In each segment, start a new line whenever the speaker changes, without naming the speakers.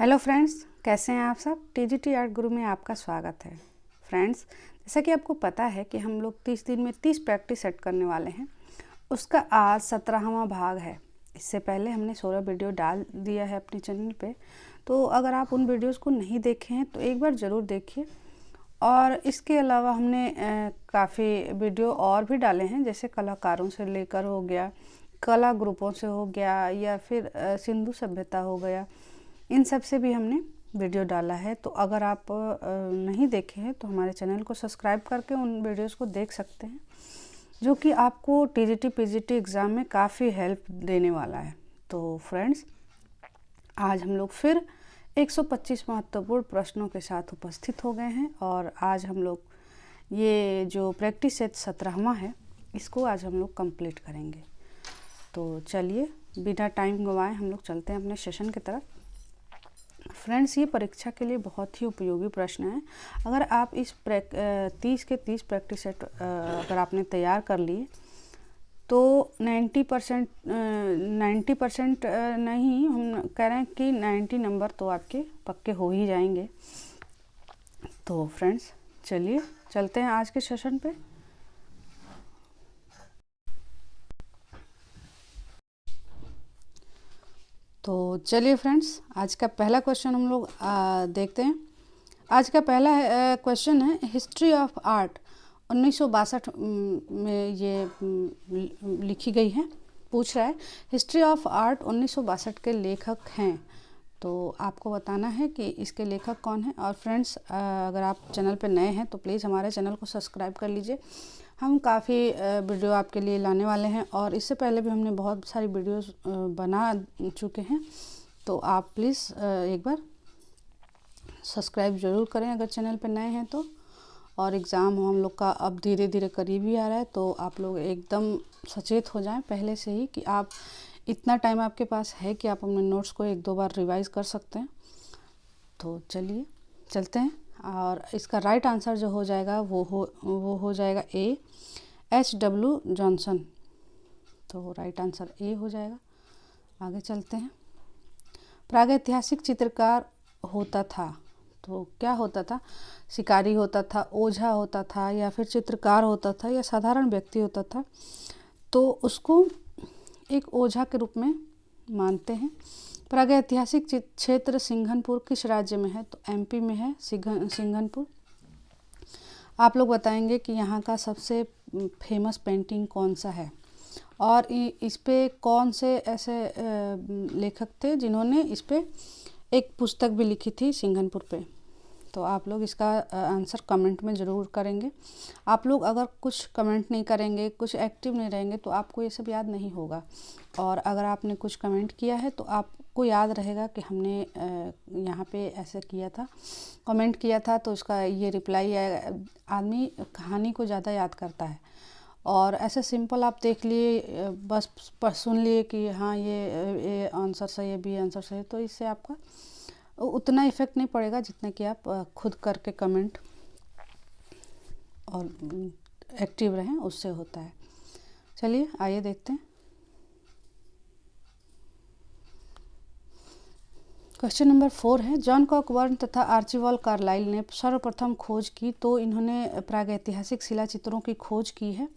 Hello friends, कैसे हैं आप सब। टीजीटी आर्ट गुरु में आपका स्वागत है। फ्रेंड्स, जैसा कि आपको पता है कि हम लोग 30 दिन में 30 प्रैक्टिस सेट करने वाले हैं। उसका आज 17वां भाग है। इससे पहले हमने 16 वीडियो डाल दिया है अपने चैनल पे, तो अगर आप उन वीडियोस को नहीं देखे हैं तो एक बार ज़रूर देखिए। और इसके अलावा हमने काफ़ी वीडियो और भी डाले हैं, जैसे कलाकारों से लेकर हो गया, कला ग्रुपों से हो गया, या फिर सिंधु सभ्यता हो गया। इन सब से भी हमने वीडियो डाला है। तो अगर आप नहीं देखे हैं तो हमारे चैनल को सब्सक्राइब करके उन वीडियोस को देख सकते हैं, जो कि आपको टीजीटी पीजीटी एग्ज़ाम में काफ़ी हेल्प देने वाला है। तो फ्रेंड्स, आज हम लोग फिर 125 महत्वपूर्ण प्रश्नों के साथ उपस्थित हो गए हैं, और आज हम लोग ये जो प्रैक्टिस सेट 17वां है, इसको आज हम लोग कंप्लीट करेंगे। तो चलिए बिना टाइम गंवाए हम लोग चलते हैं अपने सेशन की तरफ। फ्रेंड्स, ये परीक्षा के लिए बहुत ही उपयोगी प्रश्न है। अगर आप इस 30 के 30 प्रैक्टिस सेट अगर आपने तैयार कर लिए तो 90% नहीं, हम कह रहे हैं कि 90 नंबर तो आपके पक्के हो ही जाएंगे। तो फ्रेंड्स, चलिए चलते हैं आज के सेशन पे। तो चलिए फ्रेंड्स, आज का पहला क्वेश्चन हम लोग देखते हैं। आज का पहला क्वेश्चन है, हिस्ट्री ऑफ आर्ट 1962 में ये लिखी गई है। पूछ रहा है हिस्ट्री ऑफ आर्ट 1962 के लेखक हैं। तो आपको बताना है कि इसके लेखक कौन है। और फ्रेंड्स, अगर आप चैनल पर नए हैं तो प्लीज़ हमारे चैनल को सब्सक्राइब कर लीजिए। हम काफ़ी वीडियो आपके लिए लाने वाले हैं, और इससे पहले भी हमने बहुत सारी वीडियोस बना चुके हैं। तो आप प्लीज़ एक बार सब्सक्राइब ज़रूर करें अगर चैनल पर नए हैं तो। और एग्ज़ाम हम लोग का अब धीरे धीरे करीब ही आ रहा है, तो आप लोग एकदम सचेत हो जाएं पहले से ही कि आप इतना टाइम आपके पास है कि आप अपने नोट्स को 1-2 बार रिवाइज़ कर सकते हैं। तो चलिए चलते हैं। और इसका राइट आंसर जो हो जाएगा वो हो जाएगा ए, H.W. जॉनसन। तो राइट आंसर ए हो जाएगा। आगे चलते हैं। प्रागैतिहासिक चित्रकार होता था, तो क्या होता था? शिकारी होता था, ओझा होता था, या फिर चित्रकार होता था, या साधारण व्यक्ति होता था? तो उसको एक ओझा के रूप में मानते हैं। प्रागैतिहासिक क्षेत्र सिंघनपुर किस राज्य में है? तो एमपी में है सिंघनपुर। आप लोग बताएंगे कि यहाँ का सबसे फेमस पेंटिंग कौन सा है, और इस पे कौन से ऐसे लेखक थे जिन्होंने इस पे एक पुस्तक भी लिखी थी सिंघनपुर पे। तो आप लोग इसका आंसर कमेंट में ज़रूर करेंगे। आप लोग अगर कुछ कमेंट नहीं करेंगे, कुछ एक्टिव नहीं रहेंगे, तो आपको ये सब याद नहीं होगा। और अगर आपने कुछ कमेंट किया है तो आपको याद रहेगा कि हमने यहाँ पे ऐसे किया था, कमेंट किया था, तो उसका ये रिप्लाई आएगा। आदमी कहानी को ज़्यादा याद करता है। और ऐसे सिंपल आप देख लिए, बस सुन लिए कि हाँ ये आंसर सही है, बी आंसर सही है, तो इससे आपका उतना इफ़ेक्ट नहीं पड़ेगा जितना कि आप खुद करके कमेंट और एक्टिव रहें, उससे होता है। चलिए आइए देखते हैं। क्वेश्चन नंबर 4 है, जॉन कॉकबर्न तथा आर्चिबाल्ड कार्लाइल ने सर्वप्रथम खोज की। तो इन्होंने प्रागैतिहासिक शिला चित्रों की खोज की है,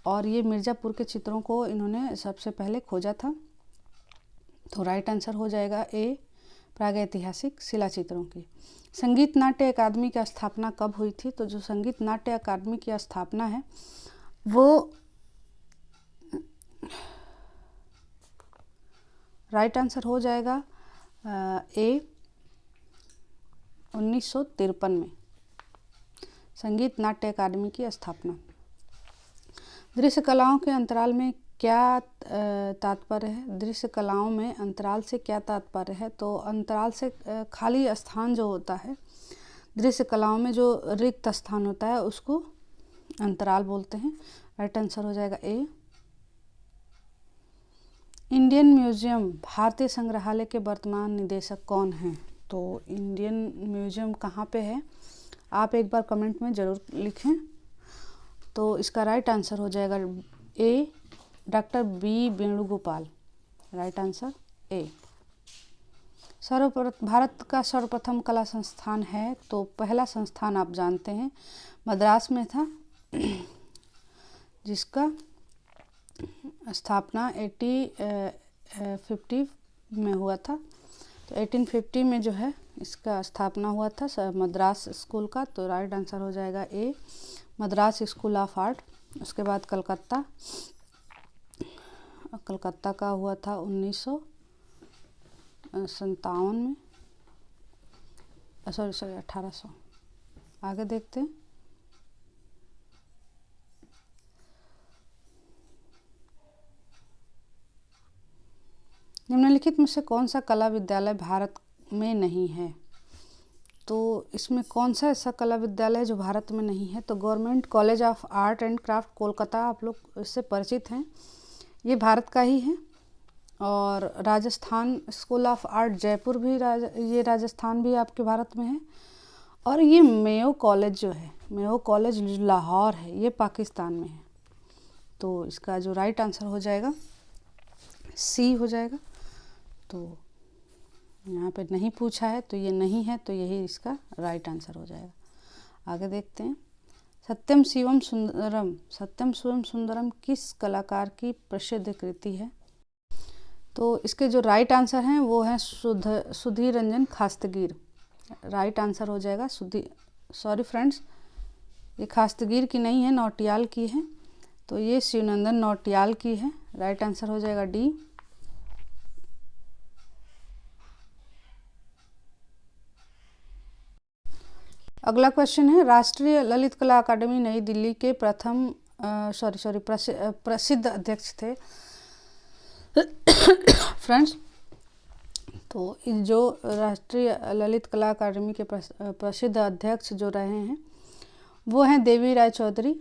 और ये मिर्ज़ापुर के चित्रों को इन्होंने सबसे पहले खोजा था। तो राइट आंसर हो जाएगा ए, प्रागैतिहासिक शिला चित्रों की। संगीत नाट्य अकादमी की स्थापना कब हुई थी? तो जो संगीत नाट्य अकादमी की स्थापना है वो राइट आंसर हो जाएगा ए, 1953 में संगीत नाट्य अकादमी की स्थापना। दृश्य कलाओं के अंतराल में क्या तात्पर्य है? दृश्य कलाओं में अंतराल से क्या तात्पर्य है? तो अंतराल से खाली स्थान जो होता है, दृश्य कलाओं में जो रिक्त स्थान होता है उसको अंतराल बोलते हैं। राइट आंसर हो जाएगा ए। इंडियन म्यूजियम भारतीय संग्रहालय के वर्तमान निदेशक कौन हैं? तो इंडियन म्यूजियम कहाँ पे है? आप एक बार कमेंट में ज़रूर लिखें। तो इसका राइट आंसर हो जाएगा A, doctor B Venugopal. Right answer A. Bharat का सर्वप्रथम कला संस्थान है, तो पहला संस्थान आप जानते हैं मद्रास में था, जिसका स्थापना 1850 में हुआ था। तो 1850 में जो है इसका स्थापना हुआ था मद्रास स्कूल का। तो राइट आंसर हो जाएगा ए, मद्रास स्कूल ऑफ आर्ट। उसके बाद कलकत्ता का हुआ था 1957 में, सॉरी 1800। आगे देखते हैं। निम्नलिखित में से कौन सा कला विद्यालय भारत में नहीं है? तो इसमें कौन सा ऐसा कला विद्यालय है जो भारत में नहीं है? तो government college of art and craft Kolkata, आप लोग इससे परिचित हैं, ये भारत का ही है। और Rajasthan school of art Jaipur भी ये राजस्थान भी आपके भारत में है। और ये मेयो कॉलेज जो है, मेयो कॉलेज लाहौर है, ये पाकिस्तान में है। तो इसका जो राइट आंसर हो जाएगा सी हो जाएगा। तो यहाँ पे नहीं पूछा है तो ये नहीं है, तो यही इसका राइट आंसर हो जाएगा। आगे देखते हैं। सत्यम शिवम सुंदरम किस कलाकार की प्रसिद्ध कृति है? तो इसके जो राइट आंसर हैं वो हैं सुधीर रंजन खास्तगीर। राइट आंसर हो जाएगा सॉरी फ्रेंड्स, ये खास्तगीर की नहीं है, नौटियाल की है। तो ये शिवनंदन नौटियाल की है। राइट आंसर हो जाएगा डी। अगला क्वेश्चन है, राष्ट्रीय ललित कला अकादमी नई दिल्ली के प्रथम प्रसिद्ध अध्यक्ष थे फ्रेंड्स। तो जो राष्ट्रीय ललित कला अकादमी के प्रसिद्ध अध्यक्ष जो रहे हैं वो हैं देवी राय चौधरी,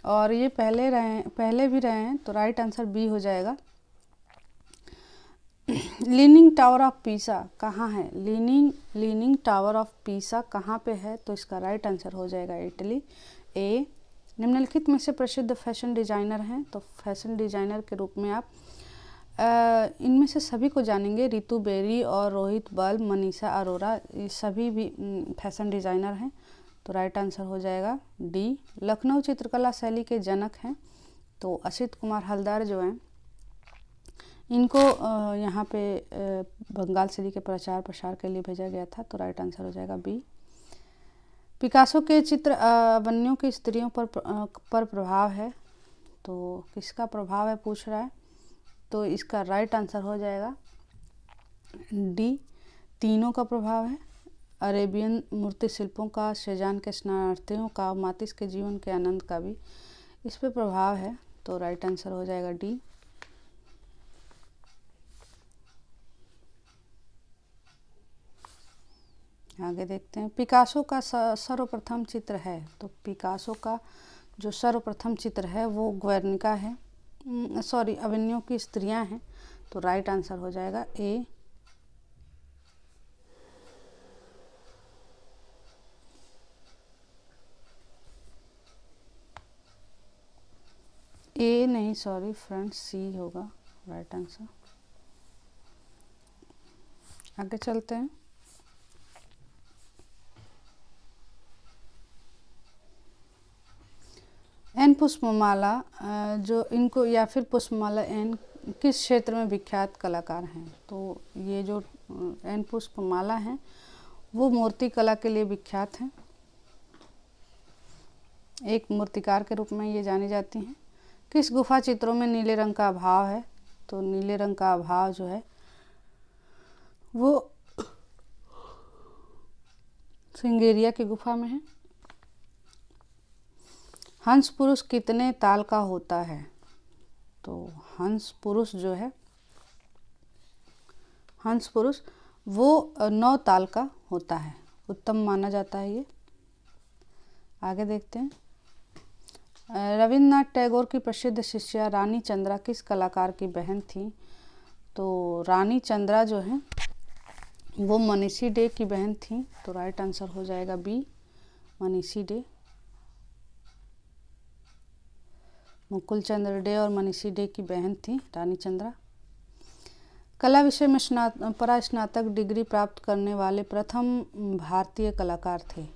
और ये पहले भी रहे हैं। तो राइट आंसर बी हो जाएगा। लीनिंग टावर ऑफ पीसा कहाँ है? लीनिंग टावर ऑफ पीसा कहाँ पे है? तो इसका राइट आंसर हो जाएगा इटली, ए। निम्नलिखित में से प्रसिद्ध फैशन डिजाइनर हैं? तो फैशन डिजाइनर के रूप में आप इनमें से सभी को जानेंगे, रितु बेरी और रोहित बल्ब, मनीषा अरोरा, ये सभी भी फैशन डिजाइनर हैं। तो राइट आंसर हो जाएगा डी। लखनऊ चित्रकला शैली के जनक हैं? तो असित कुमार हलदर जो हैं, इनको यहाँ पे बंगाल से के प्रचार प्रसार के लिए भेजा गया था। तो राइट आंसर हो जाएगा बी। पिकासो के चित्र अवन्यों की स्त्रियों पर प्रभाव है? तो किसका प्रभाव है पूछ रहा है। तो इसका राइट आंसर हो जाएगा डी, तीनों का प्रभाव है। अरेबियन मूर्ति शिल्पों का, सेजान के स्नानार्थियों का, मातिस के जीवन के आनंद का भी इस पे प्रभाव है। तो राइट आंसर हो जाएगा डी। आगे देखते हैं। पिकासो का सर्वप्रथम चित्र है? तो पिकासो का जो सर्वप्रथम चित्र है वो ग्वेर्निका है, सॉरी अवन्यों की स्त्रियां हैं। तो राइट आंसर हो जाएगा ए। ए नहीं, सॉरी फ्रेंड्स, सी होगा राइट आंसर। आगे चलते हैं। एन पुष्पमाला जो इनको, या फिर पुष्पमाला एन किस क्षेत्र में विख्यात कलाकार हैं? तो ये जो एन पुष्पमाला हैं वो मूर्ति कला के लिए विख्यात हैं, एक मूर्तिकार के रूप में ये जानी जाती हैं। किस गुफा चित्रों में नीले रंग का अभाव है? तो नीले रंग का अभाव जो है वो सिंगेरिया की गुफा में है। हंस पुरुष कितने ताल का होता है? तो हंस पुरुष जो है, हंस पुरुष वो 9 ताल का होता है, उत्तम माना जाता है ये। आगे देखते हैं। रविन्द्रनाथ टैगोर की प्रसिद्ध शिष्या रानी चंद्रा किस कलाकार की बहन थी? तो रानी चंद्रा जो है वो मनीषी डे की बहन थी। तो राइट आंसर हो जाएगा बी, मनीषी डे। मुकुल चंद्र डे और मनीषी डे की बहन थी रानी चंद्रा। कला विषय में परास्नातक डिग्री प्राप्त करने वाले प्रथम भारतीय कलाकार थे।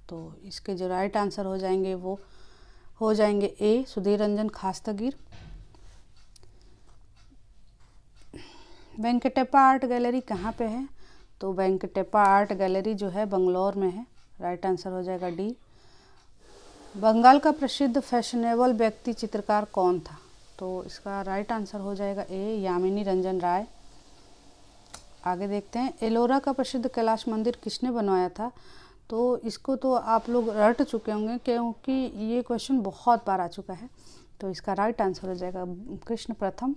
तो इसके जो राइट आंसर हो जाएंगे वो हो जाएंगे ए, सुधीर रंजन खास्तगीर। वेंकटेप्पा आर्ट गैलरी कहाँ पे है? तो वेंकटेप्पा आर्ट गैलरी जो है बंगलौर में है। राइट आंसर हो जाएगा डी। बंगाल का प्रसिद्ध फैशनेबल व्यक्ति चित्रकार कौन था? तो इसका राइट आंसर हो जाएगा ए, यामिनी रंजन राय। आगे देखते हैं, एलोरा का प्रसिद्ध कैलाश मंदिर किसने बनवाया था? तो इसको तो आप लोग रट चुके होंगे क्योंकि ये क्वेश्चन बहुत बार आ चुका है। तो इसका राइट आंसर हो जाएगा कृष्ण प्रथम।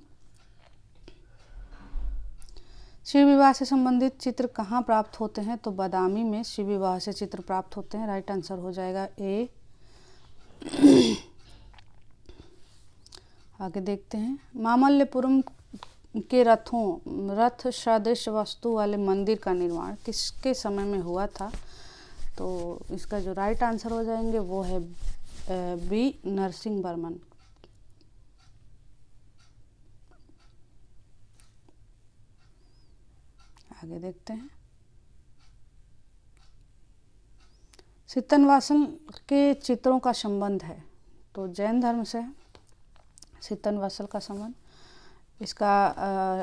शिव विवाह से संबंधित चित्र कहाँ प्राप्त होते हैं? तो बादामी में शिव विवाह से चित्र प्राप्त होते हैं। राइट आंसर हो जाएगा ए। आगे देखते हैं, मामल्लपुरम के रथ सदृश वस्तु वाले मंदिर का निर्माण किसके समय में हुआ था? तो इसका जो राइट आंसर हो जाएंगे वो है बी, नरसिंह वर्मन। आगे देखते हैं, सित्तनवासल के चित्रों का संबंध है? तो जैन धर्म से है सित्तनवासल का संबंध। इसका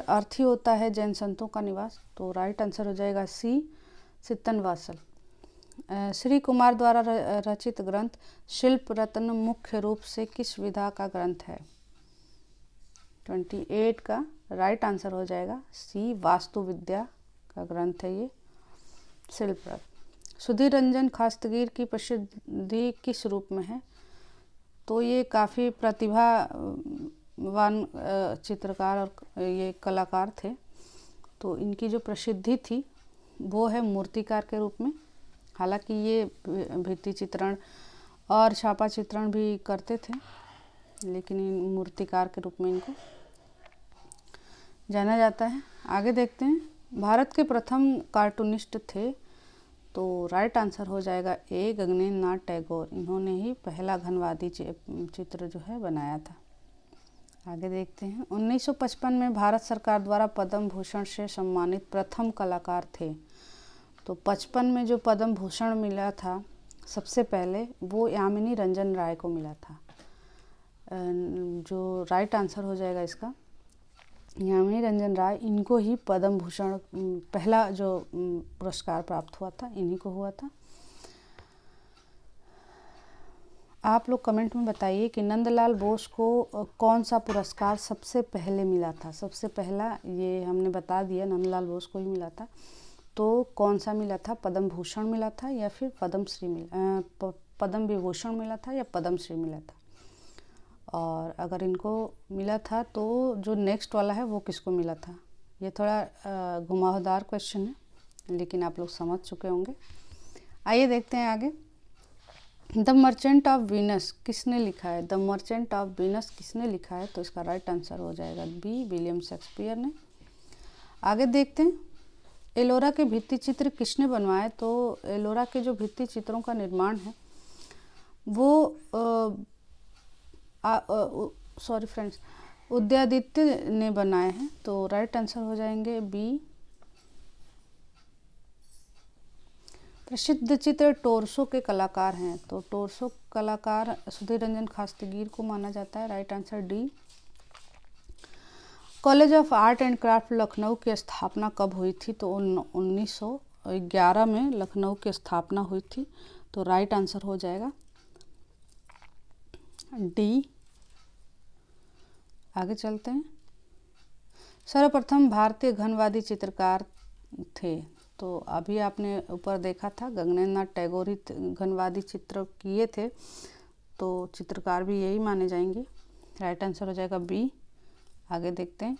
अर्थ ही होता है जैन संतों का निवास। तो राइट आंसर हो जाएगा सी, सित्तनवासल। श्री कुमार द्वारा रचित ग्रंथ शिल्प रत्न मुख्य रूप से किस विधा का ग्रंथ है? 28 का राइट आंसर हो जाएगा सी, वास्तुविद्या का ग्रंथ है ये शिल्प रत्न। सुधीर रंजन खास्तगीर की प्रसिद्धि किस रूप में है? तो ये काफ़ी प्रतिभावान चित्रकार और ये कलाकार थे। तो इनकी जो प्रसिद्धि थी वो है मूर्तिकार के रूप में। हालांकि ये भित्ति चित्रण और छापा चित्रण भी करते थे, लेकिन मूर्तिकार के रूप में इनको जाना जाता है। आगे देखते हैं, भारत के प्रथम कार्टूनिस्ट थे? तो राइट आंसर हो जाएगा ए, गगनेन्द्र नाथ टैगोर। इन्होंने ही पहला घनवादी चित्र जो है बनाया था। आगे देखते हैं, 1955 में भारत सरकार द्वारा पद्म भूषण से सम्मानित प्रथम कलाकार थे? तो 55 में जो पद्म भूषण मिला था सबसे पहले वो यामिनी रंजन राय को मिला था। जो राइट आंसर हो जाएगा इसका यामिनी रंजन राय, इनको ही पद्म भूषण पहला जो पुरस्कार प्राप्त हुआ था इन्हीं को हुआ था। आप लोग कमेंट में बताइए कि नंदलाल बोस को कौन सा पुरस्कार सबसे पहले मिला था? सबसे पहला ये हमने बता दिया, नंदलाल बोस को ही मिला था। तो कौन सा मिला था? पद्म भूषण मिला था या फिर पद्म विभूषण मिला था या पद्म श्री मिला था? और अगर इनको मिला था तो जो नेक्स्ट वाला है वो किसको मिला था? ये थोड़ा घुमावदार क्वेश्चन है, लेकिन आप लोग समझ चुके होंगे। आइए देखते हैं आगे, द मर्चेंट ऑफ वीनस किसने लिखा है? द मर्चेंट ऑफ वीनस किसने लिखा है? तो इसका राइट आंसर हो जाएगा बी, विलियम शेक्सपियर ने। आगे देखते हैं, एलोरा के भित्ति चित्र किसने बनवाए? तो एलोरा के जो भित्ति चित्रों का निर्माण है वो सॉरी फ्रेंड्स, उदयादित्य ने बनाए हैं। तो राइट आंसर हो जाएंगे बी। प्रसिद्ध चित्र टोरसो के कलाकार हैं? तो टोरसो कलाकार सुधीर रंजन खास्तगीर को माना जाता है। Right answer D. College of art and craft Lucknow की स्थापना कब हुई थी? तो 1911 में लखनऊ की स्थापना हुई थी। तो राइट आंसर हो जाएगा डी। आगे चलते हैं, सर्वप्रथम भारतीय घनवादी चित्रकार थे? तो अभी आपने ऊपर देखा था गगनेन्द्र नाथ टैगोर ही घनवादी चित्र किए थे, तो चित्रकार भी यही माने जाएंगे। राइट आंसर हो जाएगा बी। आगे देखते हैं,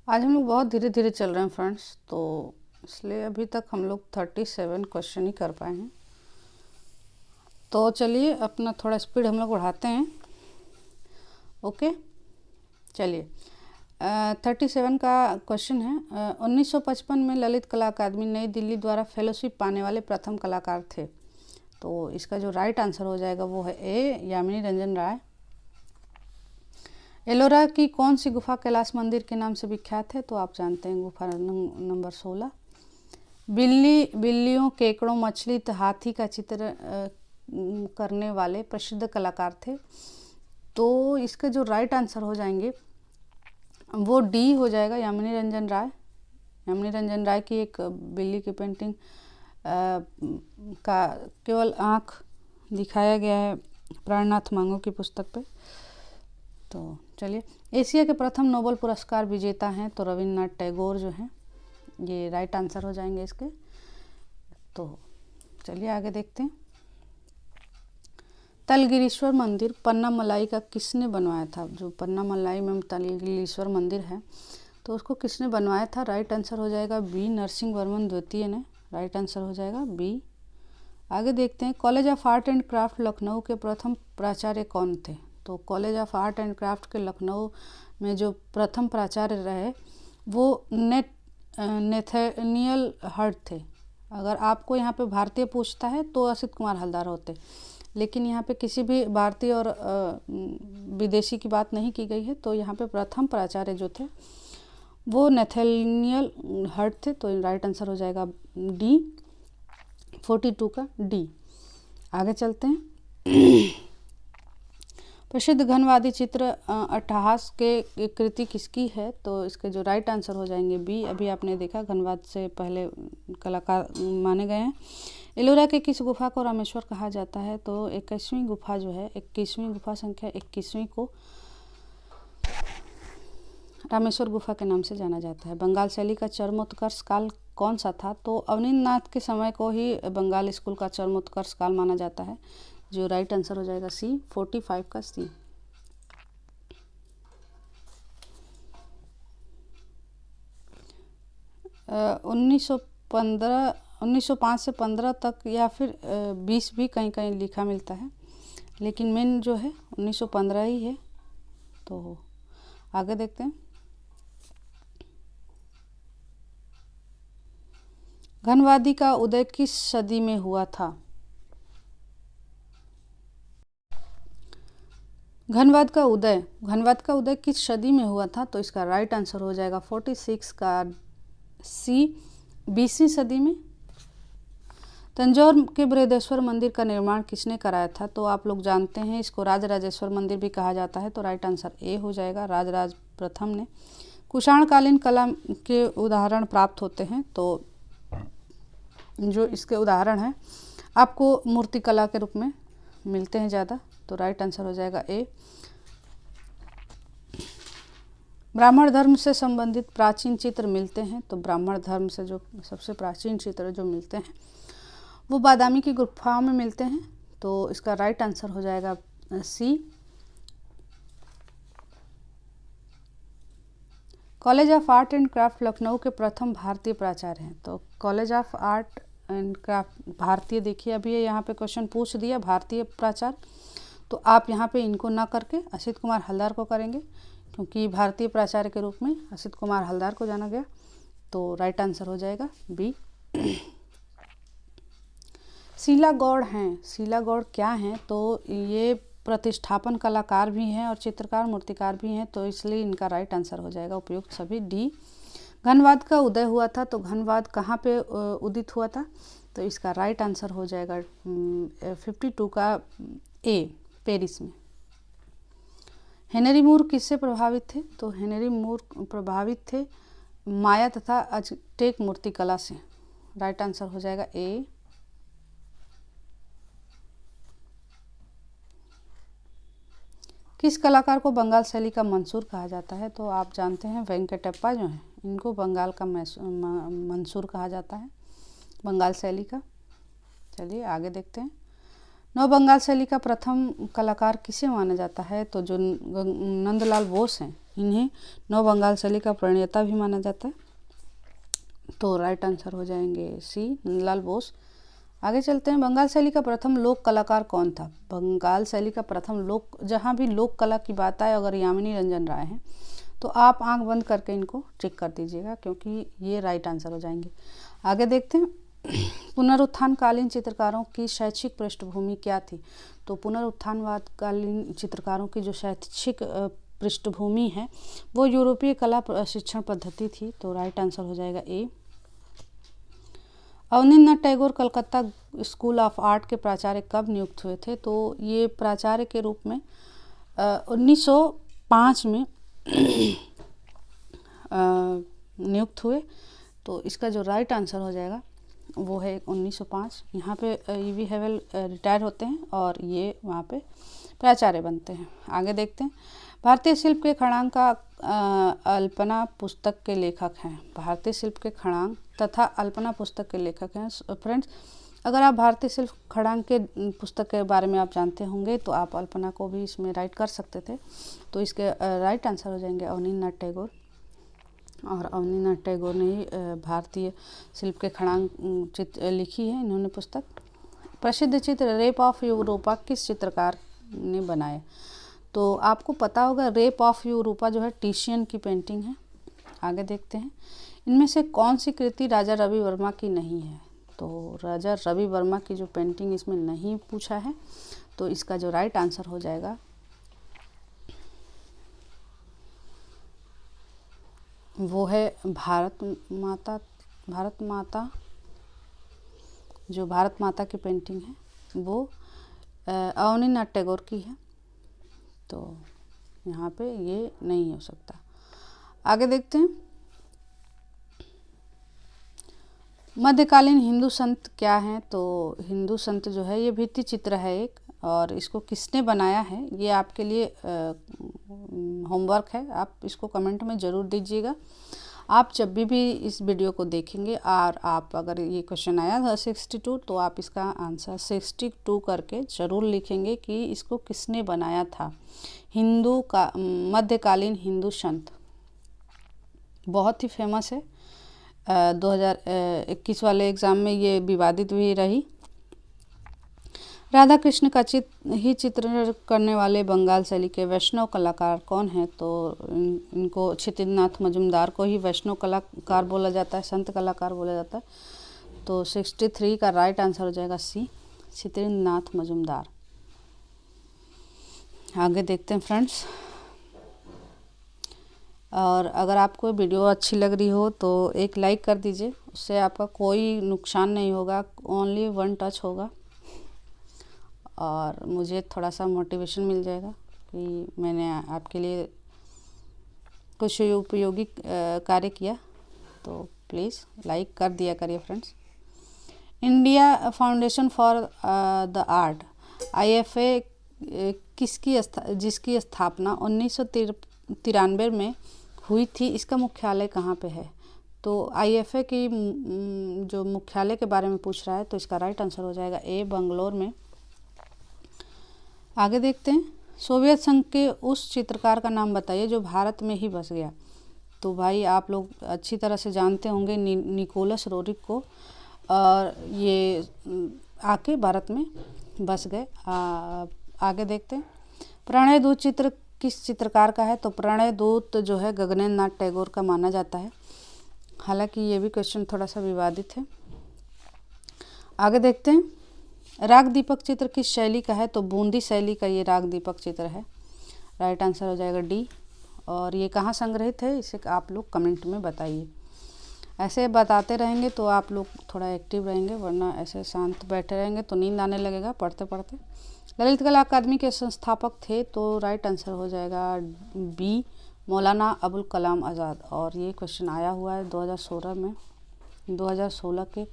आज हम लोग बहुत धीरे धीरे चल रहे हैं फ्रेंड्स, तो इसलिए अभी तक हम लोग 37 क्वेश्चन ही कर पाए हैं। तो चलिए अपना थोड़ा स्पीड हम लोग बढ़ाते हैं। ओके, चलिए 37 का क्वेश्चन है, 1955 में ललित कला अकादमी नई दिल्ली द्वारा फेलोशिप पाने वाले प्रथम कलाकार थे? तो इसका जो राइट आंसर हो जाएगा वो है ए, यामिनी रंजन राय। एलोरा की कौन सी गुफा कैलाश मंदिर के नाम से विख्यात है? तो आप जानते हैं गुफा नंबर 16। बिल्लियों, केकड़ों, मछली, हाथी का चित्र करने वाले प्रसिद्ध कलाकार थे। तो इसके जो राइट आंसर हो जाएंगे वो डी हो जाएगा, यामिनी रंजन राय। यामिनी रंजन राय की एक बिल्ली की पेंटिंग का केवल आँख दिखाया गया है प्राणनाथ मांगो की पुस्तक पे। तो चलिए, एशिया के प्रथम नोबेल पुरस्कार विजेता हैं तो रविन्द्रनाथ टैगोर जो हैं, ये राइट आंसर हो जाएंगे इसके। तो चलिए आगे देखते हैं। तलगिरीश्वर मंदिर पन्नामलाई का किसने बनवाया था? जो पन्नामलाई में तलगिरीश्वर मंदिर है तो उसको किसने बनवाया था? राइट आंसर हो जाएगा बी, नरसिंह वर्मन द्वितीय ने। राइट आंसर हो जाएगा बी। आगे देखते हैं, college of art and craft Lucknow के प्रथम प्राचार्य कौन थे? तो college of art and craft के लखनऊ में जो प्रथम प्राचार्य रहे वो नेथेनियल हर्ट थे। अगर आपको यहाँ पे भारतीय पूछता है तो असित कुमार हलदार होते, लेकिन यहाँ पे किसी भी भारतीय और विदेशी की बात नहीं की गई है। तो यहाँ पे प्रथम प्राचार्य जो थे वो नेथेनियल हर्ट थे। तो राइट आंसर हो जाएगा डी, 42 का डी। आगे चलते हैं। प्रसिद्ध घनवादी चित्र अट्टहास के कृति किसकी है? तो इसके जो राइट आंसर हो जाएंगे बी। अभी आपने देखा घनवाद से पहले कलाकार माने गए हैं। एलोरा के किस गुफा को रामेश्वर कहा जाता है? तो 21वीं गुफा जो है, 21वीं गुफा संख्या 21वीं को रामेश्वर गुफा के नाम से जाना जाता है। बंगाल शैली का चरमोत्कर्ष काल कौन सा था? तो अवनींद्रनाथ के समय को ही बंगाल स्कूल का चरमोत्कर्ष काल माना जाता है। जो राइट आंसर हो जाएगा सी, 45 का सी। 1905 से 15 तक या फिर 20 भी कहीं कहीं लिखा मिलता है, लेकिन मेन जो है 1915 ही है। तो आगे देखते हैं। घनवादी का उदय किस सदी में हुआ था? घनवाद का उदय किस सदी में हुआ था? तो इसका राइट आंसर हो जाएगा 46 का सी, 20वीं सदी में। तंजौर के बृहदेश्वर मंदिर का निर्माण किसने कराया था? तो आप लोग जानते हैं इसको राजराजेश्वर मंदिर भी कहा जाता है। तो राइट आंसर ए हो जाएगा, राजराज प्रथम ने। कुषाणकालीन कला के उदाहरण प्राप्त होते हैं। तो जो इसके उदाहरण हैं आपको मूर्तिकला के रूप में मिलते हैं ज़्यादा। तो राइट आंसर हो जाएगा ए। ब्राह्मण धर्म से संबंधित प्राचीन चित्र मिलते हैं। तो ब्राह्मण धर्म से जो सबसे प्राचीन चित्र जो मिलते हैं वो बादामी की गुफाओं में मिलते हैं। तो इसका राइट आंसर हो जाएगा C. College of art and craft Lucknow के प्रथम भारतीय प्राचार्य हैं। तो college of art and craft भारतीय, देखिए अभी यहाँ पे क्वेश्चन पूछ दिया भारतीय प्राचार्य, तो आप यहाँ पे इनको ना करके असित कुमार हलदार को करेंगे, क्योंकि भारतीय प्राचार्य के रूप में असित कुमार हलदार को जाना गया। तो राइट आंसर हो जाएगा बी। शीला गौड़ हैं, शीला गौड़ क्या हैं? तो ये प्रतिष्ठापन कलाकार भी हैं और चित्रकार मूर्तिकार भी हैं। तो इसलिए इनका राइट आंसर हो जाएगा उपयुक्त सभी डी। घनवाद का उदय हुआ था, तो घनवाद कहाँ पे उदित हुआ था? तो इसका राइट आंसर हो जाएगा 52 का ए, पेरिस में। हेनरी मूर किससे प्रभावित थे? तो हेनरी मूर प्रभावित थे माया तथा अजटेक मूर्तिकला से। राइट आंसर हो जाएगा ए। किस कलाकार को बंगाल शैली का मंसूर कहा जाता है? तो आप जानते हैं वेंकटप्पा जो हैं इनको बंगाल का मंसूर कहा जाता है, बंगाल शैली का। चलिए आगे देखते हैं। नव बंगाल शैली का प्रथम कलाकार किसे माना जाता है? तो जो नंदलाल बोस हैं इन्हें नव बंगाल शैली का प्रणेता भी माना जाता है। तो राइट आंसर हो जाएंगे सी, नंदलाल बोस। आगे चलते हैं। बंगाल शैली का प्रथम लोक कलाकार कौन था? बंगाल शैली का प्रथम लोक, जहाँ भी लोक कला की बात आए अगर यामिनी रंजन राय हैं तो आप आंख बंद करके इनको चेक कर दीजिएगा, क्योंकि ये राइट आंसर हो जाएंगे। आगे देखते हैं। पुनरुत्थानकालीन चित्रकारों की शैक्षिक पृष्ठभूमि क्या थी? तो पुनरुत्थानवाद कालीन चित्रकारों की जो शैक्षिक पृष्ठभूमि है वो यूरोपीय कला शिक्षण पद्धति थी। तो राइट आंसर हो जाएगा A. Abanindranath Tagore Calcutta school of art के प्राचार्य कब नियुक्त हुए थे? तो ये प्राचार्य के रूप में 1905 में नियुक्त हुए। तो इसका जो राइट आंसर हो जाएगा वो है 1905। यहाँ पे E.V. हेवल रिटायर होते हैं और ये वहाँ पे प्राचार्य बनते हैं। आगे देखते हैं, भारतीय शिल्प के खड़ांग का अल्पना पुस्तक के लेखक हैं। भारतीय शिल्प के खड़ांग तथा अल्पना पुस्तक के लेखक हैं। फ्रेंड्स, अगर आप भारतीय शिल्प खड़ांग के पुस्तक के बारे में आप जानते होंगे तो आप अल्पना को भी इसमें राइट कर सकते थे। तो इसके राइट आंसर हो जाएंगे अवनींद्रनाथ टैगोर। और अवनींद्रनाथ टैगोर ने ही भारतीय शिल्प के खड़ांग चित्र लिखी है इन्होंने पुस्तक। प्रसिद्ध चित्र रेप ऑफ यूरोपा किस चित्रकार ने बनाया? तो आपको पता होगा रेप ऑफ यूरोपा जो है टिशियन की पेंटिंग है। आगे देखते हैं, इनमें से कौन सी कृति राजा रवि वर्मा की नहीं है? तो राजा रवि वर्मा की जो पेंटिंग इसमें नहीं पूछा है। तो इसका जो राइट आंसर हो जाएगा वो है भारत माता। जो भारत माता की पेंटिंग है वो अवनींद्रनाथ टैगोर की है। तो यहाँ पे ये नहीं हो सकता। आगे देखते हैं, मध्यकालीन हिंदू संत क्या हैं? तो हिंदू संत जो है ये भित्ति चित्र है एक, और इसको किसने बनाया है ये आपके लिए होमवर्क है। आप इसको कमेंट में ज़रूर दीजिएगा। आप जब भी इस वीडियो को देखेंगे और आप अगर ये क्वेश्चन आया था 62 तो आप इसका आंसर 62 करके ज़रूर लिखेंगे कि इसको किसने बनाया था। हिंदू का मध्यकालीन हिंदू संत बहुत ही फेमस है। 2021 वाले एग्ज़ाम में ये विवादित भी रही। राधा कृष्ण का चित्रण करने वाले बंगाल शैली के वैष्णव कलाकार कौन हैं? तो इनको क्षितिजनाथ मजुमदार को ही वैष्णव कलाकार बोला जाता है, संत कलाकार बोला जाता है। तो 63 का राइट आंसर हो जाएगा सी, क्षितिजनाथ मजुमदार। आगे देखते हैं फ्रेंड्स, और अगर आपको वीडियो अच्छी लग रही हो तो एक लाइक कर दीजिए, उससे आपका कोई नुकसान नहीं होगा, ओनली 1 टच होगा और मुझे थोड़ा सा मोटिवेशन मिल जाएगा कि मैंने आपके लिए कुछ उपयोगी कार्य किया। तो प्लीज़ लाइक कर दिया करिए friends. India foundation for the art IFA जिसकी स्थापना 1993 में हुई थी, इसका मुख्यालय कहाँ पे है? तो IFA की जो मुख्यालय के बारे में पूछ रहा है तो इसका राइट आंसर हो जाएगा ए, बंगलोर में। आगे देखते हैं, सोवियत संघ के उस चित्रकार का नाम बताइए जो भारत में ही बस गया। तो भाई आप लोग अच्छी तरह से जानते होंगे निकोलस रोरिक को, और ये आके भारत में बस गए। आगे देखते हैं, प्रणय दूत चित्र किस चित्रकार का है? तो प्रणय दूत जो है गगनेंद्र नाथ टैगोर का माना जाता है। हालांकि ये भी क्वेश्चन थोड़ा सा विवादित है। आगे देखते हैं, राग दीपक चित्र किस शैली का है? तो बूंदी शैली का ये राग दीपक चित्र है। राइट आंसर हो जाएगा डी। और ये कहाँ संग्रहित है इसे आप लोग कमेंट में बताइए। ऐसे बताते रहेंगे तो आप लोग थोड़ा एक्टिव रहेंगे, वरना ऐसे शांत बैठे रहेंगे तो नींद आने लगेगा पढ़ते पढ़ते। ललित कला अकादमी के संस्थापक थे? तो राइट आंसर हो जाएगा बी, मौलाना अबुल कलाम आज़ाद। और ये क्वेश्चन आया हुआ है 2016 के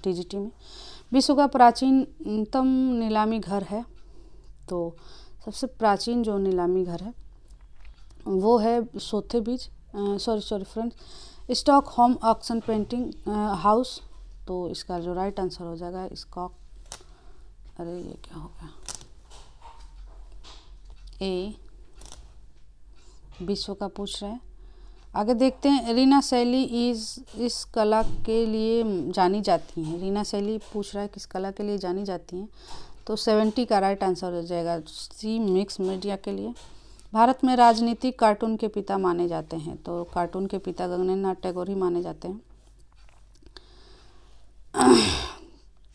TGT में। विश्व का प्राचीनतम नीलामी घर है? तो सबसे प्राचीन जो नीलामी घर है वो है Sotheby's friends, Stockholm auction painting house. तो इसका जो राइट आंसर हो जाएगा अरे ये क्या हो गया, ए, विश्व का पूछ रहा है। आगे देखते हैं, रीना शैली इस कला के लिए जानी जाती हैं। रीना शैली पूछ रहा है किस कला के लिए जानी जाती हैं? तो 70 का राइट आंसर हो जाएगा सी, मिक्स मीडिया के लिए। भारत में राजनीतिक कार्टून के पिता माने जाते हैं? तो कार्टून के पिता गगनेंद्र नाथ टैगोर ही माने जाते हैं,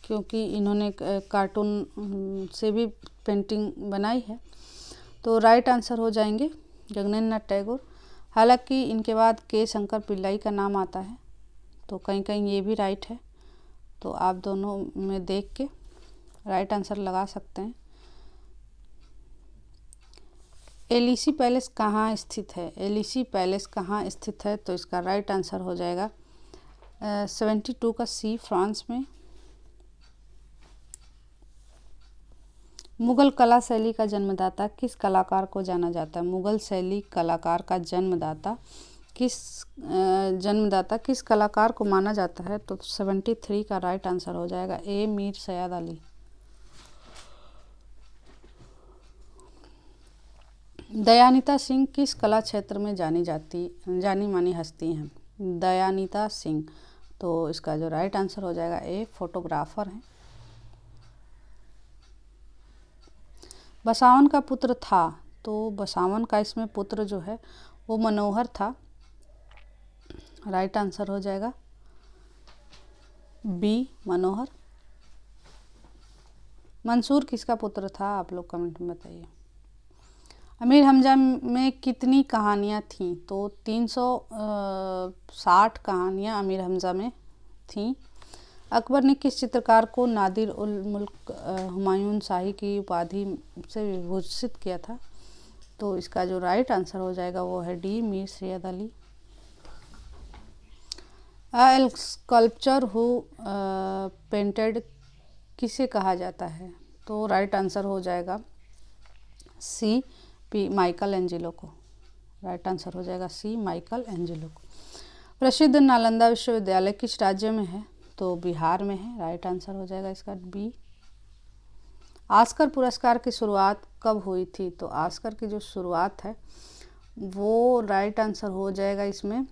क्योंकि इन्होंने कार्टून से भी पेंटिंग बनाई है। तो राइट आंसर हो जाएंगे जगनेन्द्रनाथ टैगोर। हालांकि इनके बाद के शंकर पिल्लाई का नाम आता है, तो कहीं कहीं ये भी राइट है। तो आप दोनों में देख के राइट आंसर लगा सकते हैं। एलिसी पैलेस कहाँ स्थित है? एलिसी पैलेस कहाँ स्थित है? तो इसका राइट आंसर हो जाएगा 72 का सी, फ्रांस में। मुगल कला शैली का जन्मदाता किस कलाकार को जाना जाता है? मुगल शैली कलाकार का जन्मदाता किस कलाकार को माना जाता है? तो 73 का राइट आंसर हो जाएगा ए, मीर सैयद अली। दयानिता सिंह किस कला क्षेत्र में जानी मानी हस्ती हैं? दयानिता सिंह, तो इसका जो राइट आंसर हो जाएगा ए, फोटोग्राफर हैं। बसावन का पुत्र था, तो बसावन का इसमें पुत्र जो है वो मनोहर था। राइट आंसर हो जाएगा बी, मनोहर। मंसूर किसका पुत्र था? आप लोग कमेंट में बताइए। अमीर हमजा में कितनी कहानियाँ थीं? तो 360 कहानियाँ अमीर हमजा में थीं। अकबर ने किस चित्रकार को नादिर उल मुल्क हुमायूं शाही की उपाधि से विभूषित किया था? तो इसका जो राइट आंसर हो जाएगा वो है D, Mir Syed Ali. A sculpture who painted किसे कहा जाता है? तो राइट आंसर हो जाएगा सी, पी, माइकल एंजेलो को। राइट आंसर हो जाएगा सी, माइकल एंजेलो को। प्रसिद्ध नालंदा विश्वविद्यालय किस राज्य में है? तो बिहार में है। राइट आंसर हो जाएगा इसका बी। ऑस्कर पुरस्कार की शुरुआत कब हुई थी? तो ऑस्कर की जो शुरुआत है वो राइट आंसर हो जाएगा इसमें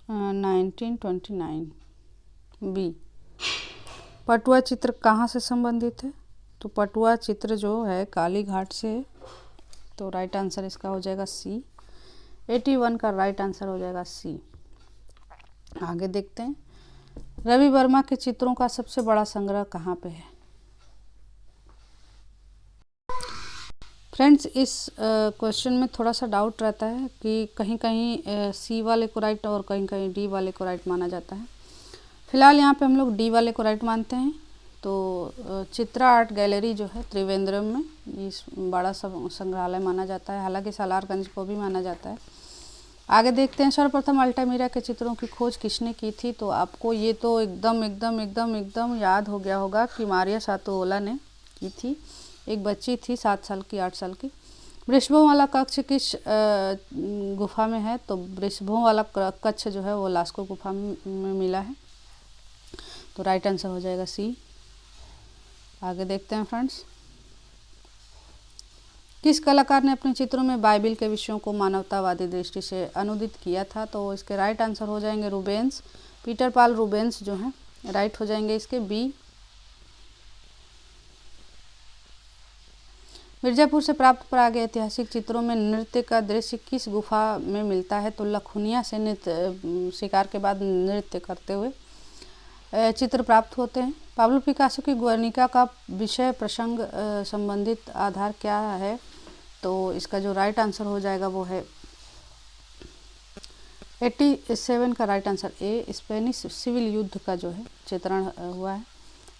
1929 बी। पटुआ चित्र कहाँ से संबंधित है? तो पटुआ चित्र जो है काली घाट से है। तो राइट आंसर इसका हो जाएगा सी, 81 का राइट आंसर हो जाएगा सी। आगे देखते हैं, रवि वर्मा के चित्रों का सबसे बड़ा संग्रह कहाँ पे है? फ्रेंड्स, इस क्वेश्चन में थोड़ा सा डाउट रहता है कि कहीं कहीं सी वाले को राइट और कहीं कहीं डी वाले को राइट माना जाता है। फिलहाल यहाँ पे हम लोग डी वाले को राइट मानते हैं। तो चित्रा आर्ट गैलरी जो है त्रिवेंद्रम में, इस बड़ा संग्रहालय माना जाता है। हालांकि सालारगंज को भी माना जाता है। आगे देखते हैं, सर्वप्रथम अल्टामीरा के चित्रों की खोज किसने की थी? तो आपको ये तो एकदम याद हो गया होगा कि मारिया सातोला ने की थी। एक बच्ची थी 7 साल की, 8 साल की। वृषभों वाला कक्ष किस गुफा में है? तो वृषभों वाला कक्ष जो है वो लास्को गुफा में मिला है। तो राइट आंसर हो जाएगा सी। आगे देखते हैं फ्रेंड्स, किस कलाकार ने अपने चित्रों में बाइबिल के विषयों को मानवतावादी दृष्टि से अनुदित किया था? तो इसके राइट आंसर हो जाएंगे रूबेंस, पीटर पाल रूबेंस जो हैं राइट हो जाएंगे इसके बी। मिर्जापुर से प्राप्त प्रागैतिहासिक चित्रों में नृत्य का दृश्य किस गुफा में मिलता है? तो लखुनिया से नृत्य शिकार के बाद नृत्य करते हुए चित्र प्राप्त होते हैं। पाब्लो पिकासो की गुर्निका का विषय प्रसंग संबंधित आधार क्या है? तो इसका जो राइट आंसर हो जाएगा वो है 87 का right answer A, Spanish civil युद्ध का जो है चित्रण हुआ है।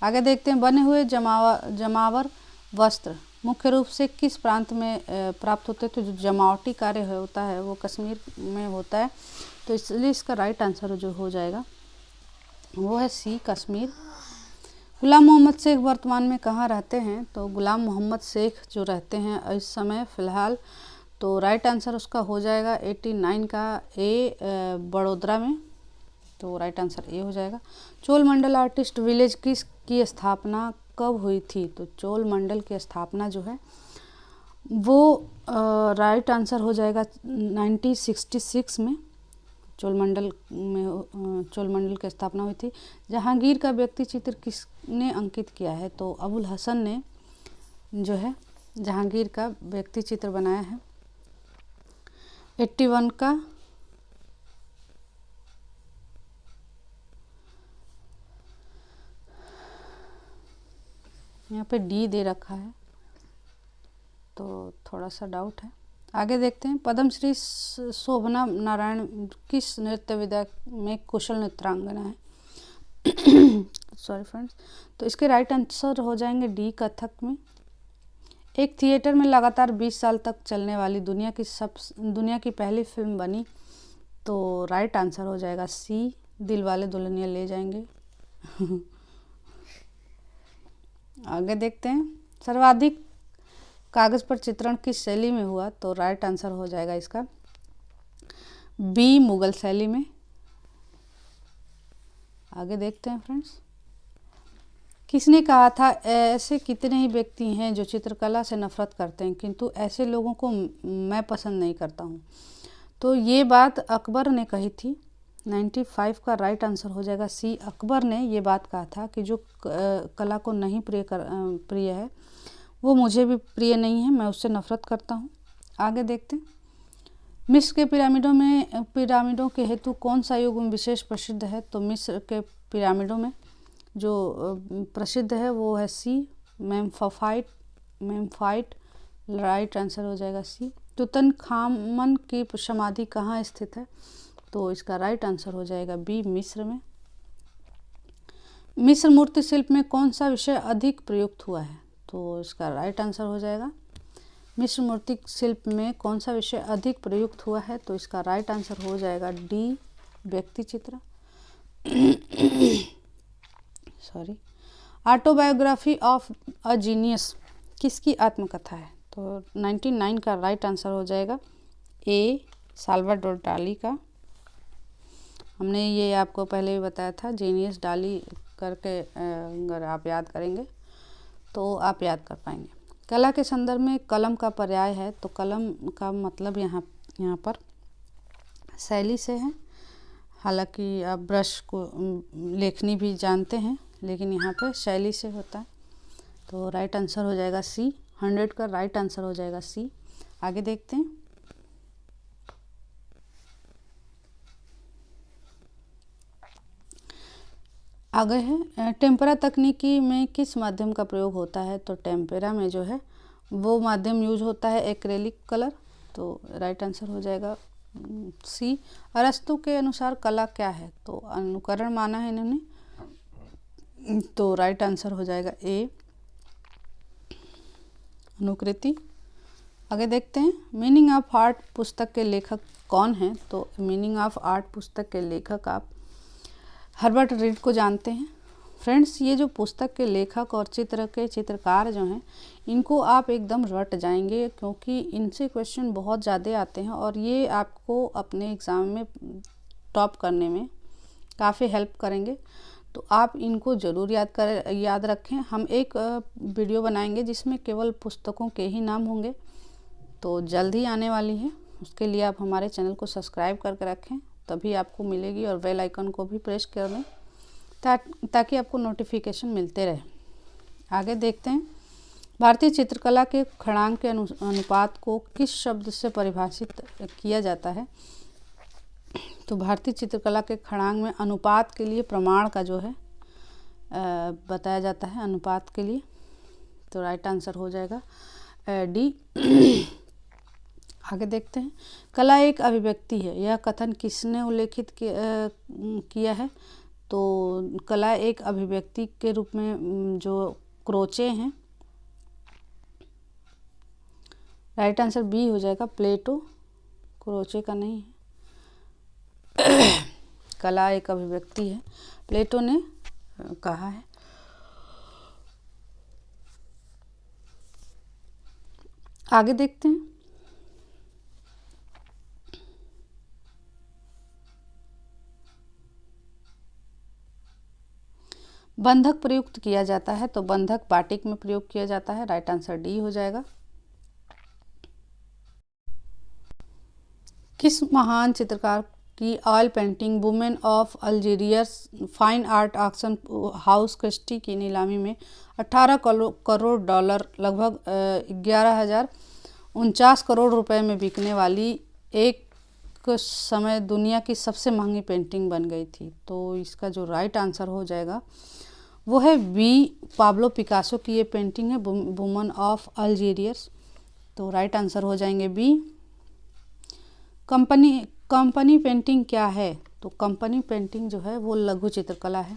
आगे देखते हैं, बने हुए जमावर वस्त्र मुख्य रूप से किस प्रांत में प्राप्त होते हैं? तो जो जमावटी कार्य होता है वो कश्मीर में होता है। तो इसलिए इसका राइट आंसर जो हो जाएगा वो है सी, कश्मीर। गुलाम मोहम्मद शेख वर्तमान में कहाँ रहते हैं? तो गुलाम मोहम्मद शेख जो रहते हैं इस समय फ़िलहाल, तो राइट आंसर उसका हो जाएगा 89 का ए, बड़ोदरा में। तो राइट आंसर ए हो जाएगा। चोल मंडल आर्टिस्ट विलेज की स्थापना कब हुई थी? तो चोल मंडल की स्थापना जो है वो राइट आंसर हो जाएगा 1966 में। चोल मंडल की स्थापना हुई थी। जहांगीर का व्यक्ति चित्र किसने अंकित किया है? तो अबुल हसन ने जो है जहांगीर का व्यक्ति चित्र बनाया है। 81 का यहाँ पे डी दे रखा है। तो थोड़ा सा डाउट है। आगे देखते हैं। पद्मश्री शोभना नारायण किस नृत्य विधा में कुशल नृत्यांगना है? Sorry friends. तो इसके राइट आंसर हो जाएंगे डी, कथक में। एक थिएटर में लगातार 20 साल तक चलने वाली दुनिया की पहली फिल्म बनी, तो राइट आंसर हो जाएगा सी, दिलवाले दुल्हनिया ले जाएंगे। आगे देखते हैं। सर्वाधिक कागज पर चित्रण किस शैली में हुआ? तो राइट आंसर हो जाएगा इसका बी, मुगल शैली में। आगे देखते हैं फ्रेंड्स। किसने कहा था ऐसे कितने ही व्यक्ति हैं जो चित्रकला से नफरत करते हैं, किंतु ऐसे लोगों को मैं पसंद नहीं करता हूँ? तो ये बात अकबर ने कही थी। 95 का राइट आंसर हो जाएगा सी, अकबर ने ये बात कहा था कि जो कला को नहीं प्रिय है वो मुझे भी प्रिय नहीं है, मैं उससे नफरत करता हूँ। आगे देखते हैं। मिस्र के पिरामिडों के हेतु कौन सा युग विशेष प्रसिद्ध है? तो मिस्र के पिरामिडों में जो प्रसिद्ध है वो है सी, मेम्फाइट। राइट आंसर हो जाएगा सी। तुतनखामन की समाधि कहाँ स्थित है? तो इसका राइट आंसर हो जाएगा बी, मिस्र में। मिस्र मूर्ति शिल्प में कौन सा विषय अधिक प्रयुक्त हुआ है? तो इसका राइट आंसर हो जाएगा मिस्र मूर्ति शिल्प में कौन सा विषय अधिक प्रयुक्त हुआ है? तो इसका राइट आंसर हो जाएगा डी, व्यक्ति चित्र। Sorry. Autobiography of a genius किसकी आत्मकथा है? तो 99 का राइट आंसर हो जाएगा ए, साल्वाडोर डाली का। हमने ये आपको पहले भी बताया था, जीनियस डाली करके अगर आप याद करेंगे तो आप याद कर पाएंगे। कला के संदर्भ में कलम का पर्याय है, तो कलम का मतलब यहाँ पर शैली से है। हालांकि आप ब्रश को लेखनी भी जानते हैं, लेकिन यहाँ पर शैली से होता है। तो राइट आंसर हो जाएगा सी, 100 का राइट आंसर हो जाएगा सी। आगे देखते हैं। आगे है टेम्परा तकनीकी में किस माध्यम का प्रयोग होता है? तो टेम्परा में जो है वो माध्यम यूज होता है एक्रेलिक कलर। तो राइट आंसर हो जाएगा सी। अरस्तु के अनुसार कला क्या है? तो अनुकरण माना है इन्होंने, तो राइट आंसर हो जाएगा ए, अनुकृति। आगे देखते हैं। मीनिंग ऑफ आर्ट पुस्तक के लेखक कौन हैं? तो मीनिंग ऑफ आर्ट पुस्तक के लेखक आप हर्बर्ट रीड को जानते हैं। फ्रेंड्स, ये जो पुस्तक के लेखक और चित्रकार जो हैं, इनको आप एकदम रट जाएंगे, क्योंकि इनसे क्वेश्चन बहुत ज़्यादा आते हैं और ये आपको अपने एग्ज़ाम में टॉप करने में काफ़ी हेल्प करेंगे। तो आप इनको ज़रूर याद रखें। हम एक वीडियो बनाएंगे जिसमें केवल पुस्तकों के ही नाम होंगे, तो जल्द ही आने वाली है। उसके लिए आप हमारे चैनल को सब्सक्राइब करके रखें, तभी आपको मिलेगी, और बेल आइकन को भी प्रेस कर दें ताकि आपको नोटिफिकेशन मिलते रहे। आगे देखते हैं। भारतीय चित्रकला के खड़ांग के अनुपात को किस शब्द से परिभाषित किया जाता है? तो भारतीय चित्रकला के खड़ांग में अनुपात के लिए प्रमाण का जो है बताया जाता है अनुपात के लिए। तो राइट आंसर हो जाएगा डी। आगे देखते हैं। कला एक अभिव्यक्ति है, यह कथन किसने उल्लेखित किया है? तो कला एक अभिव्यक्ति के रूप में जो क्रोचे हैं, राइट आंसर बी हो जाएगा, प्लेटो। क्रोचे का नहीं है। कला एक अभिव्यक्ति है, प्लेटो ने कहा है। आगे देखते हैं। बंधक प्रयुक्त किया जाता है, तो बंधक बाटिक में प्रयोग किया जाता है। राइट आंसर डी हो जाएगा। किस महान चित्रकार की oil painting women of Algiers fine art auction house Christie की नीलामी में 18 करोड़ डॉलर लगभग 11,049 करोड़ रुपए में बिकने वाली एक समय दुनिया की सबसे महंगी पेंटिंग बन गई थी? तो इसका जो राइट आंसर हो जाएगा वो है बी, पाब्लो पिकासो की ये पेंटिंग है, वुमन ऑफ अल्जीरियस। तो राइट आंसर हो जाएंगे बी। कंपनी पेंटिंग क्या है? तो कंपनी पेंटिंग जो है वो लघु चित्रकला है।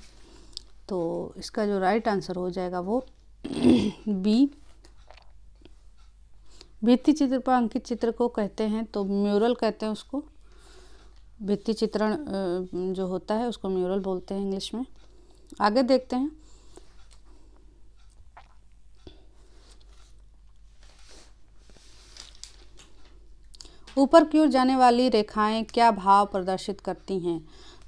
तो इसका जो राइट आंसर हो जाएगा वो बी। भित्ति चित्र पर अंकित चित्र को कहते हैं तो म्यूरल कहते हैं उसको। भित्ति चित्रण जो होता है उसको म्यूरल बोलते हैं इंग्लिश में। आगे देखते हैं। ऊपर की ओर जाने वाली रेखाएं क्या भाव प्रदर्शित करती हैं?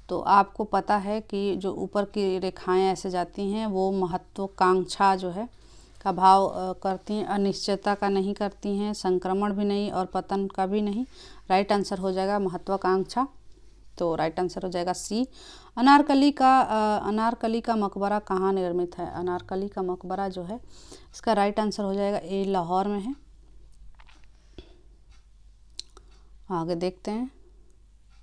तो आपको पता है कि जो ऊपर की रेखाएं ऐसे जाती हैं वो महत्वाकांक्षा जो है का भाव करती हैं, अनिश्चितता का नहीं करती हैं, संक्रमण भी नहीं और पतन का भी नहीं। राइट आंसर हो जाएगा महत्वाकांक्षा। तो राइट आंसर हो जाएगा सी। अनारकली का मकबरा कहाँ निर्मित है? अनारकली का मकबरा जो है इसका राइट आंसर हो जाएगा ए, लाहौर में है। आगे देखते हैं।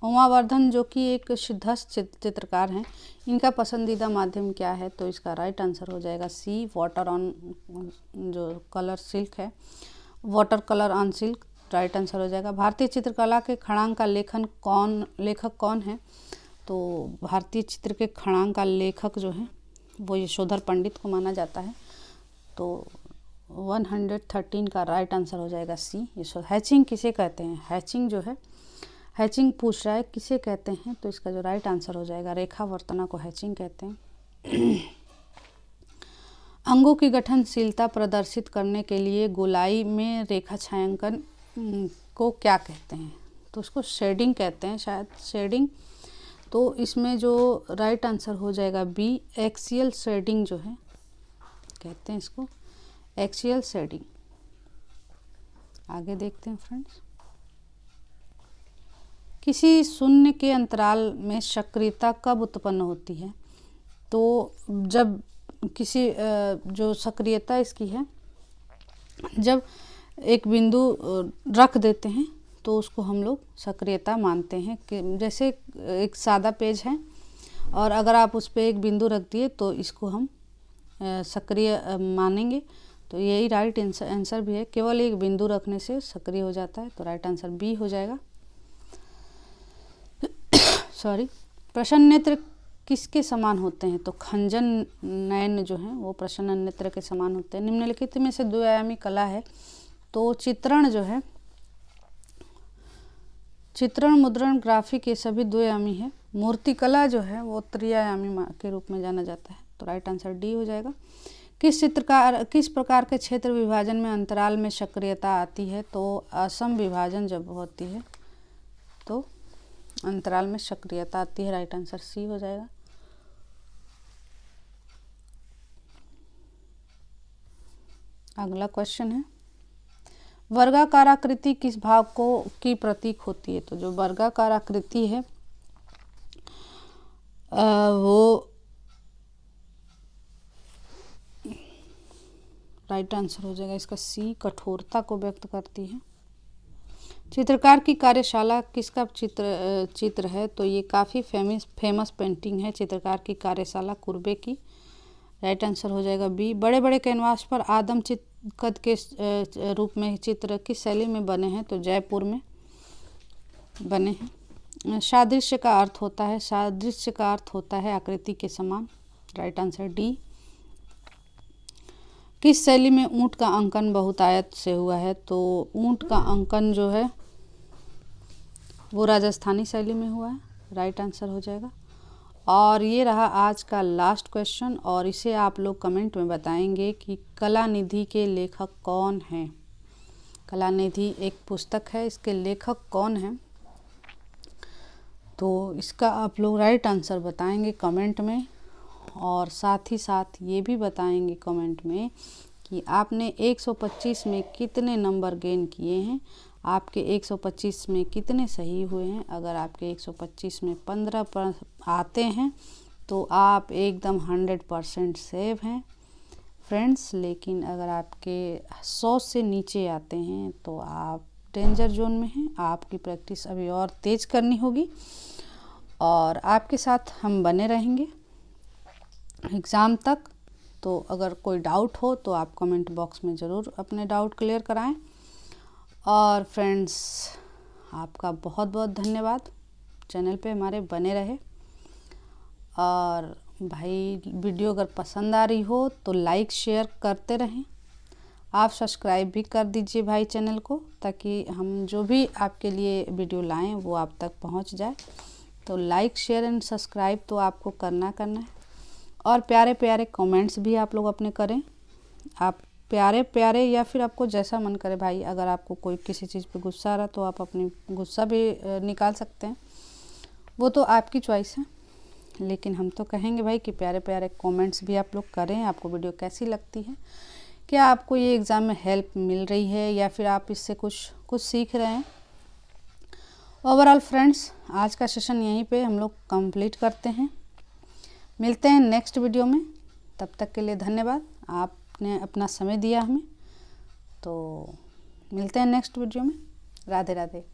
उमावर्धन जो कि एक सिद्धहस्त चित्रकार हैं, इनका पसंदीदा माध्यम क्या है? तो इसका राइट आंसर हो जाएगा सी, वाटर ऑन जो कलर सिल्क है, water colour on silk. Right answer हो जाएगा। भारतीय चित्रकला के खड़ांग का लेखक कौन है? तो भारतीय चित्र के खड़ांग का लेखक जो है वो यशोधर पंडित को माना जाता है। तो 113 का राइट आंसर हो जाएगा सी। हैचिंग किसे कहते हैं? हैचिंग जो है, हैचिंग पूछ रहा है किसे कहते हैं, तो इसका जो राइट आंसर हो जाएगा रेखावर्तना को हैचिंग कहते हैं। अंगों की गठनशीलता प्रदर्शित करने के लिए गोलाई में रेखा छायांकन को क्या कहते हैं? तो उसको शेडिंग कहते हैं, शायद शेडिंग। तो इसमें जो राइट आंसर हो जाएगा बी, एक्सियल शेडिंग जो है कहते हैं इसको, एक्सियल शेडिंग। आगे देखते हैं फ्रेंड्स। किसी शून्य के अंतराल में सक्रियता कब उत्पन्न होती है? तो जब किसी जो सक्रियता इसकी है, जब एक बिंदु रख देते हैं तो उसको हम लोग सक्रियता मानते हैं। कि जैसे एक सादा पेज है और अगर आप उस पर एक बिंदु रख दिए तो इसको हम सक्रिय मानेंगे। तो यही राइट आंसर भी है, केवल एक बिंदु रखने से सक्रिय हो जाता है। तो राइट आंसर बी हो जाएगा। प्रसन्न नेत्र किसके समान होते हैं? तो खंजन नयन जो हैं वो प्रसन्न नेत्र के समान होते हैं। निम्नलिखित में से द्विआयामी कला है तो चित्रण जो है, चित्रण, मुद्रण, ग्राफिक ये सभी द्विआयामी है। मूर्तिकला जो है वो त्रिआयामी के रूप में जाना जाता है। तो राइट आंसर डी हो जाएगा। किस प्रकार के क्षेत्र विभाजन में अंतराल में सक्रियता आती है? तो असम विभाजन जब होती है तो अंतराल में सक्रियता आती है। राइट आंसर सी हो जाएगा। अगला क्वेश्चन है, वर्गाकार आकृति किस भाव की प्रतीक होती है? तो जो वर्गाकार आकृति है वो राइट आंसर हो जाएगा इसका सी, कठोरता को व्यक्त करती है। चित्रकार की कार्यशाला किसका चित्र है? तो ये काफ़ी फेमस पेंटिंग है चित्रकार की कार्यशाला कुर्बे की। राइट आंसर हो जाएगा बी। बड़े बड़े कैनवास पर आदम कद के रूप में चित्र किस शैली में बने हैं? तो जयपुर में बने हैं। सादृश्य का अर्थ होता है आकृति के समान। Right answer D. किस शैली में ऊंट का अंकन बहुतायत से हुआ है? तो ऊंट का अंकन जो है वो राजस्थानी शैली में हुआ है। राइट आंसर हो जाएगा। और ये रहा आज का लास्ट क्वेश्चन और इसे आप लोग कमेंट में बताएंगे कि कलानिधि के लेखक कौन हैं। कलानिधि एक पुस्तक है, इसके लेखक कौन हैं? तो इसका आप लोग राइट आंसर बताएंगे कमेंट में और साथ ही साथ ये भी बताएंगे कमेंट में कि आपने 125 में कितने नंबर गेन किए हैं, आपके 125 में कितने सही हुए हैं। अगर आपके 125 में 15 आते हैं तो आप एकदम 100% सेव हैं फ्रेंड्स। लेकिन अगर आपके 100 से नीचे आते हैं तो आप डेंजर जोन में हैं। आपकी प्रैक्टिस अभी और तेज़ करनी होगी और आपके साथ हम बने रहेंगे एग्ज़ाम तक। तो अगर कोई डाउट हो तो आप कमेंट बॉक्स में ज़रूर अपने डाउट क्लियर कराएं और फ्रेंड्स आपका बहुत बहुत धन्यवाद, चैनल पे हमारे बने रहे। और भाई वीडियो अगर पसंद आ रही हो तो लाइक शेयर करते रहें। आप सब्सक्राइब भी कर दीजिए भाई चैनल को, ताकि हम जो भी आपके लिए वीडियो लाएं वो आप तक पहुंच जाए। तो लाइक शेयर एंड सब्सक्राइब तो आपको करना है। और प्यारे प्यारे कमेंट्स भी आप लोग अपने करें, आप प्यारे प्यारे या फिर आपको जैसा मन करे भाई। अगर आपको कोई किसी चीज़ पे गुस्सा आ रहा तो आप अपनी गुस्सा भी निकाल सकते हैं, वो तो आपकी चॉइस है। लेकिन हम तो कहेंगे भाई कि प्यारे प्यारे कमेंट्स भी आप लोग करें। आपको वीडियो कैसी लगती है, क्या आपको ये एग्ज़ाम में हेल्प मिल रही है या फिर आप इससे कुछ सीख रहे हैं। ओवरऑल फ्रेंड्स आज का सेशन यहीं पे हम लोग कंप्लीट करते हैं। मिलते हैं नेक्स्ट वीडियो में, तब तक के लिए धन्यवाद। आपने अपना समय दिया हमें, तो मिलते हैं नेक्स्ट वीडियो में। राधे राधे।